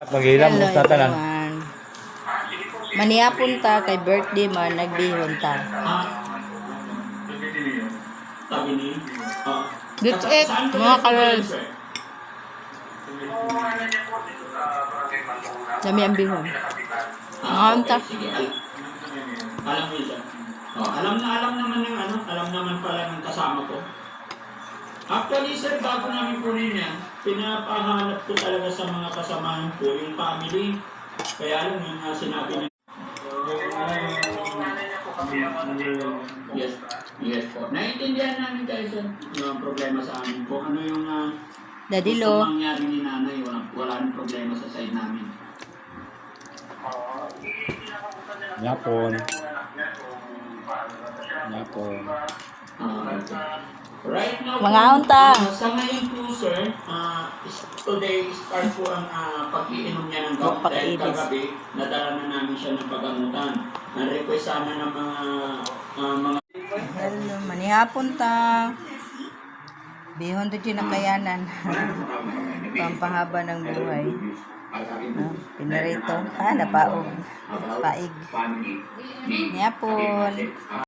Pag-ilam, Hello musta tanan? everyone. Manihapon ta kay birthday man nagbihon ta. That's it, mga kalals. Dami ang bihon. Mga ta. Alam mo siya. Alam naman ng alam naman pala ng kasama ko. Actually, sir, bago namin kunin yan, pinapahanap ko talaga sa mga kasamahan ko, yung family. Kaya alam yung sinabi niya. Yes po. Naiintindihan namin kayo, sir. Yung problema sa amin po. Ano yung Daddy gusto Lo. mangyari ni nanay, wala nang problema sa side namin. Yapon. Yapon. Right now, Mga unta. Sa ngayon po, sir, today start po ang pag-iinom niya ng gamot. Dahil kagabi, nadala na namin siya ng pagamutan. Na-request sana ng mga Hello, manihapon ta. Bihon to nakayanan. Pampahaba ng buhay. Pinarito. Napaog. Paig. Manihapon.